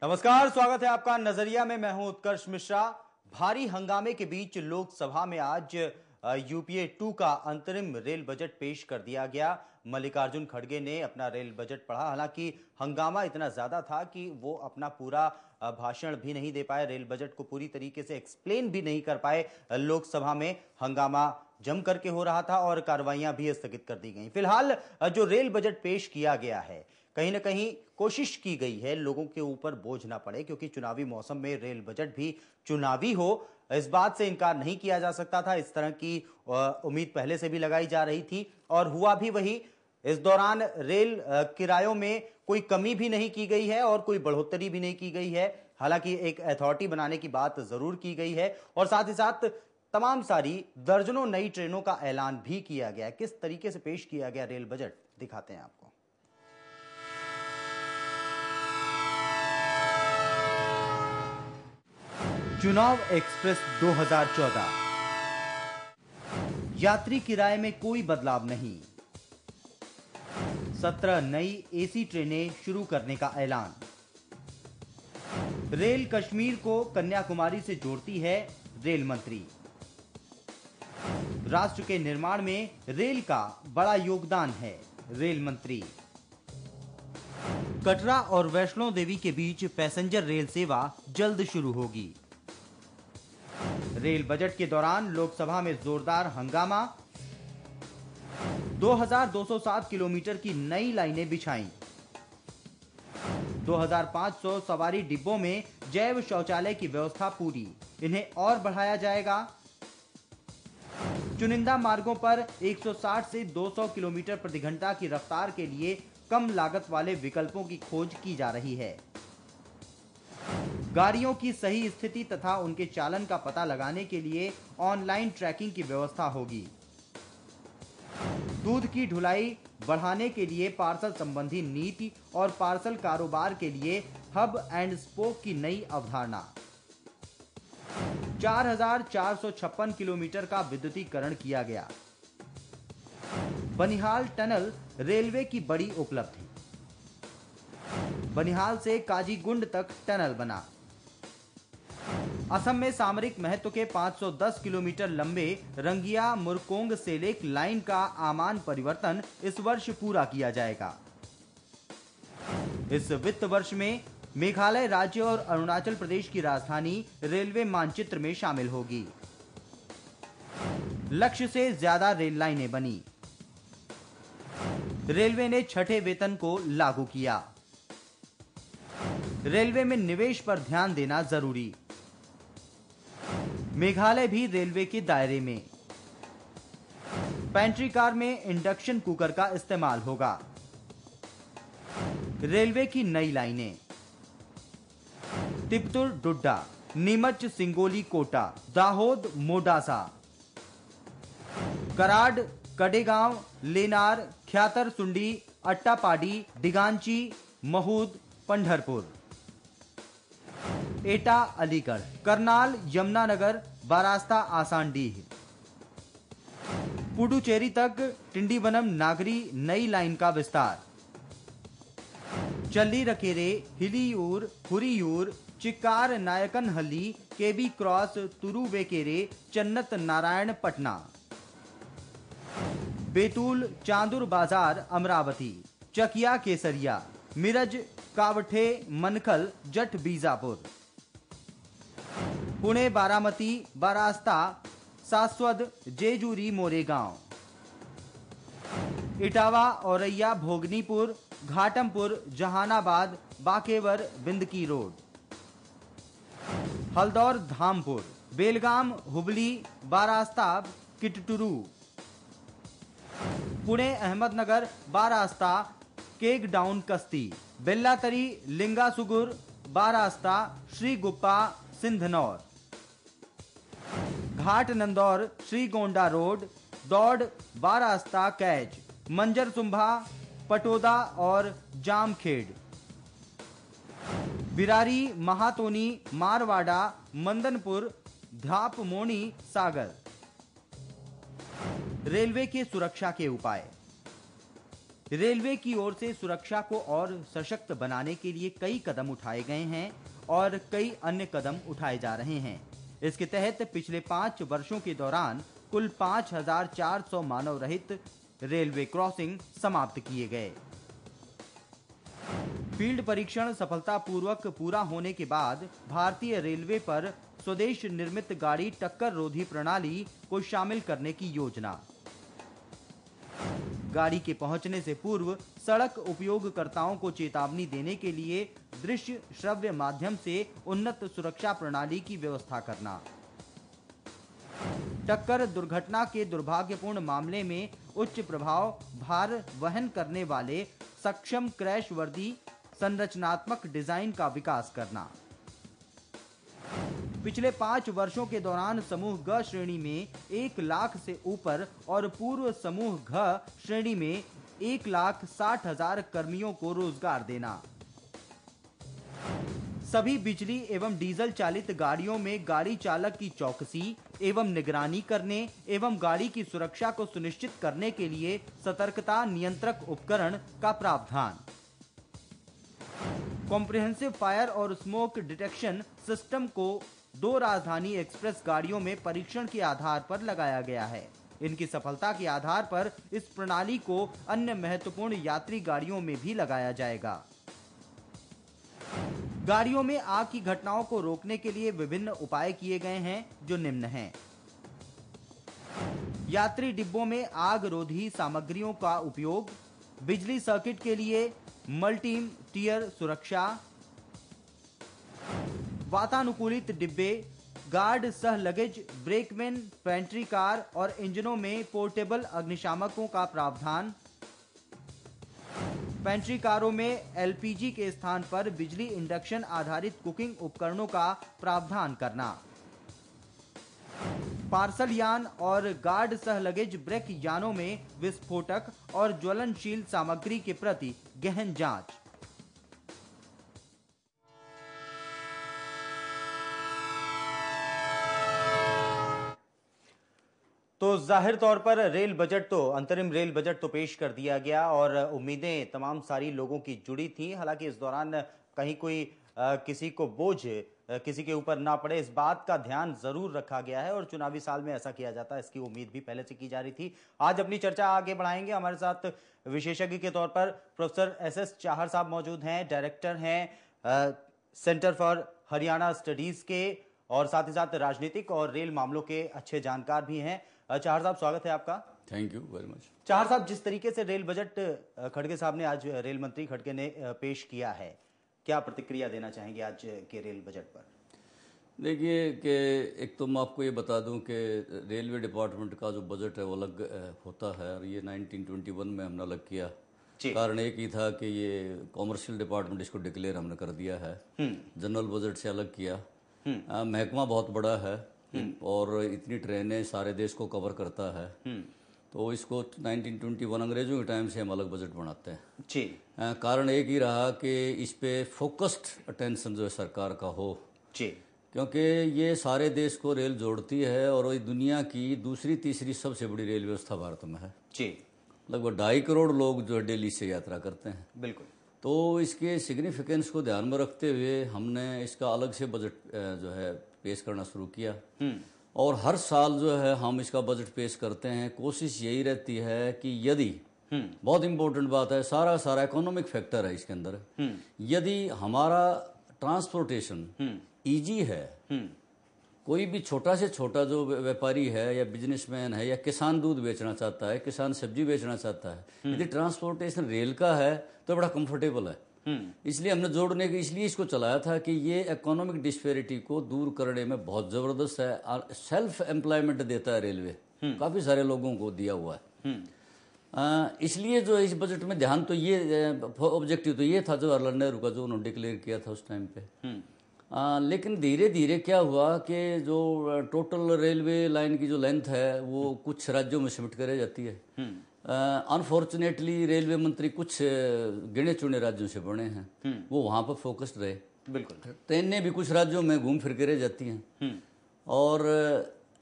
नमस्कार, स्वागत है आपका नजरिया में। मैं हूं उत्कर्ष मिश्रा। भारी हंगामे के बीच लोकसभा में आज यूपीए 2 का अंतरिम रेल बजट पेश कर दिया गया। मल्लिकार्जुन खड़गे ने अपना रेल बजट पढ़ा। हालांकि हंगामा इतना ज्यादा था कि वो अपना पूरा भाषण भी नहीं दे पाए, रेल बजट को पूरी तरीके से एक्सप्लेन भी नहीं कर पाए। लोकसभा में हंगामा जम करके हो रहा था और कार्रवाइयां भी स्थगित कर दी गई। फिलहाल जो रेल बजट पेश किया गया है, कहीं ना कहीं कोशिश की गई है लोगों के ऊपर बोझ ना पड़े, क्योंकि चुनावी मौसम में रेल बजट भी चुनावी हो, इस बात से इनकार नहीं किया जा सकता था। इस तरह की उम्मीद पहले से भी लगाई जा रही थी और हुआ भी वही। इस दौरान रेल किरायों में कोई कमी भी नहीं की गई है और कोई बढ़ोतरी भी नहीं की गई है। हालांकि एक अथॉरिटी बनाने की बात जरूर की गई है और साथ ही साथ तमाम सारी दर्जनों नई ट्रेनों का ऐलान भी किया गया। किस तरीके से पेश किया गया रेल बजट, दिखाते हैं आपको। चुनाव एक्सप्रेस 2014। यात्री किराए में कोई बदलाव नहीं। 17 नई एसी ट्रेनें शुरू करने का ऐलान। रेल कश्मीर को कन्याकुमारी से जोड़ती है, रेल मंत्री। राष्ट्र के निर्माण में रेल का बड़ा योगदान है, रेल मंत्री। कटरा और वैष्णो देवी के बीच पैसेंजर रेल सेवा जल्द शुरू होगी। रेल बजट के दौरान लोकसभा में जोरदार हंगामा। 2207 किलोमीटर की नई लाइनें बिछाई। 2500 सवारी डिब्बों में जैव शौचालय की व्यवस्था पूरी, इन्हें और बढ़ाया जाएगा। चुनिंदा मार्गों पर 160 से 200 किलोमीटर प्रति घंटा की रफ्तार के लिए कम लागत वाले विकल्पों की खोज की जा रही है। गाड़ियों की सही स्थिति तथा उनके चालन का पता लगाने के लिए ऑनलाइन ट्रैकिंग की व्यवस्था होगी। दूध की ढुलाई बढ़ाने के लिए पार्सल संबंधी नीति और पार्सल कारोबार के लिए हब एंड स्पोक की नई अवधारणा। 4456 किलोमीटर का विद्युतीकरण किया गया। बनिहाल टनल रेलवे की बड़ी उपलब्धि। बनिहाल से काजीगुंड तक टनल बना। असम में सामरिक महत्व के 510 किलोमीटर लंबे रंगिया मुरकोंग सेलेक लाइन का आमान परिवर्तन इस वर्ष पूरा किया जाएगा। इस वित्त वर्ष में मेघालय राज्य और अरुणाचल प्रदेश की राजधानी रेलवे मानचित्र में शामिल होगी। लक्ष्य से ज्यादा रेल लाइनें बनी। रेलवे ने छठे वेतन को लागू किया। रेलवे में निवेश पर ध्यान देना जरूरी। मेघालय भी रेलवे के दायरे में। पेंट्री कार में इंडक्शन कुकर का इस्तेमाल होगा। रेलवे की नई लाइनें। तिपतुर डुड्डा, नीमच सिंगोली कोटा, दाहोद मोडासा, कराड कडेगांव, लेनार, ख्यातर सुंडी, अट्टापाडी, डिगांची, महूद, पंढरपुर, एटा अलीगढ़, करनाल यमुनानगर, बारास्ता आसानडीह, पुडुचेरी तक टिंडीवनम नागरी नई लाइन का विस्तार। चल्ली रकेरे, हिलियूर, हुरियूर, चिक्कार नायकनहल्ली, केबी क्रॉस, तुरुवेकेरे, चन्नत नारायण पटना, बेतुल, चांदुर बाजार अमरावती, चकिया केसरिया, मिरज कावठे, मनखल, जट बीजापुर, पुणे बारामती, बारास्ता, सासवद, जेजूरी मोरेगांव, इटावा, औरैया, भोगनीपुर, घाटमपुर, जहानाबाद, बाकेवर, बिंदकी रोड, हल्दौर धामपुर, बेलगाम, हुबली, बारास्ता, किटटुरू, पुणे अहमदनगर, बारास्ता, केक डाउन कस्ती, बेल्लातरी, लिंगासुगुर, बारास्ता, श्रीगुप्पा, सिंधनौर, घाट नंदौर, श्रीगोंडा रोड, दौड़, बारास्ता, कैच, मंजर सुंभा, पटोदा और जामखेड़, बिरारी, महातोनी, मारवाड़ा, मंदनपुर, धापमोनी, सागर। रेलवे के सुरक्षा के उपाय। रेलवे की ओर से सुरक्षा को और सशक्त बनाने के लिए कई कदम उठाए गए हैं और कई अन्य कदम उठाए जा रहे हैं। इसके तहत पिछले 5 वर्षों के दौरान कुल 5,400 मानव रहित रेलवे क्रॉसिंग समाप्त किए गए। फील्ड परीक्षण सफलतापूर्वक पूरा होने के बाद भारतीय रेलवे पर स्वदेश निर्मित गाड़ी टक्कर रोधी प्रणाली को शामिल करने की योजना। गाड़ी के पहुंचने से पूर्व सड़क उपयोगकर्ताओं को चेतावनी देने के लिए दृश्य श्रव्य माध्यम से उन्नत सुरक्षा प्रणाली की व्यवस्था करना। टक्कर दुर्घटना के दुर्भाग्यपूर्ण मामले में उच्च प्रभाव भार वहन करने वाले सक्षम क्रैश वर्दी संरचनात्मक डिजाइन का विकास करना। पिछले 5 वर्षों के दौरान समूह ग श्रेणी में 1 लाख से ऊपर और पूर्व समूह घ श्रेणी में 1,60,000 कर्मियों को रोजगार देना। सभी बिजली एवं डीजल चालित गाड़ियों में गाड़ी चालक की चौकसी एवं निगरानी करने एवं गाड़ी की सुरक्षा को सुनिश्चित करने के लिए सतर्कता नियंत्रक उपकरण का प्रावधान। कॉम्प्रिहेंसिव फायर और स्मोक डिटेक्शन सिस्टम को 2 राजधानी एक्सप्रेस गाड़ियों में परीक्षण के आधार पर लगाया गया है। इनकी सफलता के आधार पर इस प्रणाली को अन्य महत्वपूर्ण यात्री गाड़ियों में भी लगाया जाएगा। गाड़ियों में आग की घटनाओं को रोकने के लिए विभिन्न उपाय किए गए हैं जो निम्न हैं। यात्री डिब्बों में आग रोधी सामग्रियों का उपयोग, बिजली सर्किट के लिए मल्टी टियर सुरक्षा, वातानुकूलित डिब्बे, गार्ड सह लगेज, ब्रेकमैन, पेंट्री कार और इंजनों में पोर्टेबल अग्निशामकों का प्रावधान। पेंट्री कारों में एलपीजी के स्थान पर बिजली इंडक्शन आधारित कुकिंग उपकरणों का प्रावधान करना। पार्सल यान और गार्ड सह लगेज ब्रेक यानों में विस्फोटक और ज्वलनशील सामग्री के प्रति गहन जांच। तो जाहिर तौर पर अंतरिम रेल बजट तो पेश कर दिया गया और उम्मीदें तमाम सारी लोगों की जुड़ी थी। हालांकि इस दौरान कहीं कोई किसी को बोझ किसी के ऊपर ना पड़े, इस बात का ध्यान जरूर रखा गया है और चुनावी साल में ऐसा किया जाता है, इसकी उम्मीद भी पहले से की जा रही थी। आज अपनी चर्चा आगे बढ़ाएंगे। हमारे साथ विशेषज्ञ के तौर पर प्रोफेसर एस चाहर साहब मौजूद हैं, डायरेक्टर हैं सेंटर फॉर हरियाणा स्टडीज के, और साथ ही साथ राजनीतिक और रेल मामलों के अच्छे जानकार भी हैं। चाहर साहब, स्वागत है आपका। Thank you very much. Chahar साहब, जिस तरीके से रेल बजट खड़गे साहब ने आज रेल मंत्री खड़गे ने पेश किया है, क्या प्रतिक्रिया देना चाहेंगे आज के रेल बजट पर? देखिए कि एक तो मैं आपको ये बता दूं कि रेलवे डिपार्टमेंट का जो बजट है वो अलग होता है और ये 1921 में हमने अलग किया। कारण एक ही था कि ये कॉमर्शियल डिपार्टमेंट इसको डिक्लेयर हमने कर दिया है, जनरल बजट से अलग किया। महकमा बहुत बड़ा है और इतनी ट्रेनें सारे देश को कवर करता है, तो इसको 1921 अंग्रेजों के टाइम से हम अलग बजट बनाते हैं जी। कारण एक ही रहा कि इस पे फोकस्ड अटेंशन जो है सरकार का हो जी, क्योंकि ये सारे देश को रेल जोड़ती है और ये दुनिया की दूसरी तीसरी सबसे बड़ी रेल व्यवस्था भारत में है जी। लगभग 2.5 करोड़ लोग जो है दिल्ली से यात्रा करते हैं। बिल्कुल। तो इसके सिग्निफिकेंस को ध्यान में रखते हुए हमने इसका अलग से बजट जो है पेश करना शुरू किया और हर साल जो है हम इसका बजट पेश करते हैं। कोशिश यही रहती है कि यदि बहुत इंपॉर्टेंट बात है, सारा इकोनॉमिक फैक्टर है इसके अंदर, यदि हमारा ट्रांसपोर्टेशन इजी है, कोई भी छोटा से छोटा जो व्यापारी है या बिजनेसमैन है या किसान दूध बेचना चाहता है, किसान सब्जी बेचना चाहता है, यदि ट्रांसपोर्टेशन रेल का है तो बड़ा कंफर्टेबल है। इसलिए हमने जोड़ने के इसलिए इसको चलाया था कि ये इकोनॉमिक डिस्पेरिटी को दूर करने में बहुत जबरदस्त है। सेल्फ एम्प्लॉयमेंट देता है रेलवे, काफी सारे लोगों को दिया हुआ है। इसलिए जो इस बजट में ध्यान तो ये ऑब्जेक्टिव तो ये था जवाहरलाल नेहरू का, जो उन्होंने डिक्लेयर किया था उस टाइम पे। लेकिन धीरे धीरे क्या हुआ कि जो टोटल रेलवे लाइन की जो लेंथ है वो कुछ राज्यों में सिमट कर रह जाती है। अनफॉर्चुनेटली रेलवे मंत्री कुछ गिने चुने राज्यों से बने हैं, वो वहां पर फोकस्ड रहे। बिल्कुल। ट्रेनें भी कुछ राज्यों में घूम फिर के रह जाती हैं और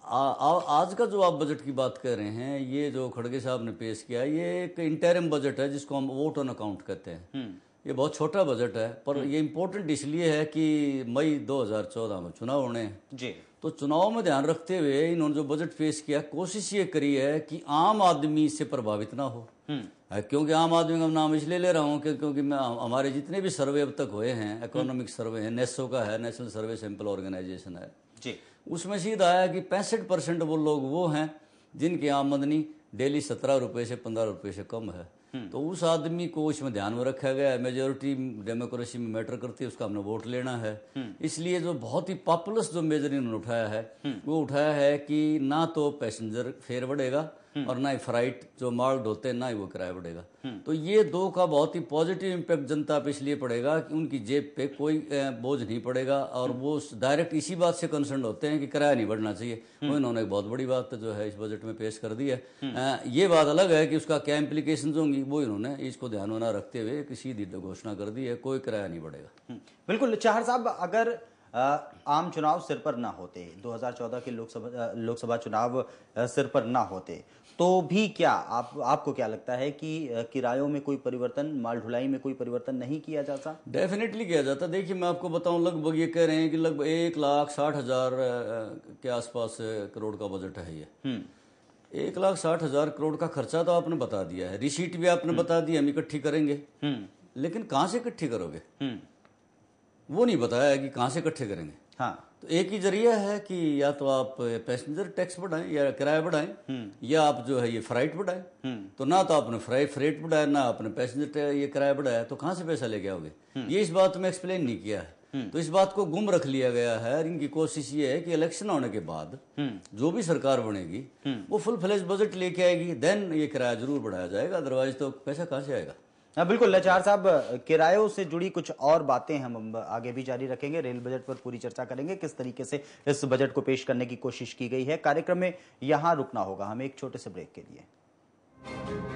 आज का जो आप बजट की बात कर रहे हैं, ये जो खड़गे साहब ने पेश किया, ये एक इंटरिम बजट है जिसको हम वोट ऑन अकाउंट कहते हैं। ये बहुत छोटा बजट है, पर ये इम्पोर्टेंट इसलिए है कि मई 2014 में चुनाव होने हैं जी। तो चुनाव में ध्यान रखते हुए इन्होंने जो बजट पेश किया, कोशिश ये करी है कि आम आदमी इससे प्रभावित ना हो। क्योंकि आम आदमी का नाम इसलिए ले रहा हूँ क्योंकि हमारे जितने भी सर्वे अब तक हुए हैं, इकोनॉमिक सर्वे है, नेसो का है, नेशनल सर्वे सैंपल ऑर्गेनाइजेशन है जी, उसमें सीधा आया कि 65% वो लोग वो हैं जिनकी आमदनी डेली 17 रुपये से 15 रुपये से कम है। तो उस आदमी को इसमें ध्यान में रखा गया है। मेजोरिटी डेमोक्रेसी में मैटर करती है, उसका हमने वोट लेना है। इसलिए जो बहुत ही पॉपुलस जो मेजर इन्होंने उठाया है, वो उठाया है कि ना तो पैसेंजर फेयर बढ़ेगा और ना ही फ्राइट जो माल ढोते हैं ना ही वो किराया बढ़ेगा। तो ये दो का बहुत ही पॉजिटिव इम्पैक्ट जनता पे इसलिए पड़ेगा कि उनकी जेब पे कोई बोझ नहीं पड़ेगा और वो डायरेक्ट इसी बात से कंसर्न होते हैं कि किराया नहीं बढ़ना चाहिए। वो इन्होंने एक बहुत बड़ी बात जो है इस बजट में पेश कर दी है। ये बात अलग है कि उसका क्या इम्प्लीकेशन होंगी, वो इन्होंने इसको ध्यान में रखते हुए एक सीधी घोषणा कर दी है, कोई किराया नहीं बढ़ेगा। बिल्कुल चाहर साहब, अगर आम चुनाव सिर पर ना होते, 2014 के लोकसभा चुनाव सिर पर ना होते, तो भी क्या आपको क्या लगता है कि किरायों में कोई परिवर्तन, माल ढुलाई में कोई परिवर्तन नहीं किया जाता? डेफिनेटली किया जाता। देखिए मैं आपको बताऊं, लगभग ये कह रहे हैं कि लगभग 1,60,000 के आसपास करोड़ का बजट है ये। 1,60,000 करोड़ का खर्चा तो आपने बता दिया है, रिसीट भी आपने बता दी, हम इकट्ठी करेंगे, लेकिन कहां से इकट्ठी करोगे वो नहीं बताया है कि कहां से इकट्ठे करेंगे। हाँ, तो एक ही जरिया है कि या तो आप पैसेंजर टैक्स बढ़ाएं या किराया बढ़ाएं, या आप जो है ये फ्राइट बढ़ाएं। तो ना तो आपने फ्रेट बढ़ाया, ना आपने पैसेंजर ये किराया बढ़ाया, तो कहां से पैसा लेके आओगे? ये इस बात में एक्सप्लेन नहीं किया है। तो इस बात को गुम रख लिया गया है। इनकी कोशिश ये है कि इलेक्शन होने के बाद जो भी सरकार बनेगी वो फुल फ्लेज बजट लेके आएगी, देन ये किराया जरूर बढ़ाया जाएगा, अदरवाइज तो पैसा कहां से आएगा? बिल्कुल लाचार साहब, किरायों से जुड़ी कुछ और बातें हम आगे भी जारी रखेंगे। रेल बजट पर पूरी चर्चा करेंगे, किस तरीके से इस बजट को पेश करने की कोशिश की गई है। कार्यक्रम में यहां रुकना होगा हमें एक छोटे से ब्रेक के लिए।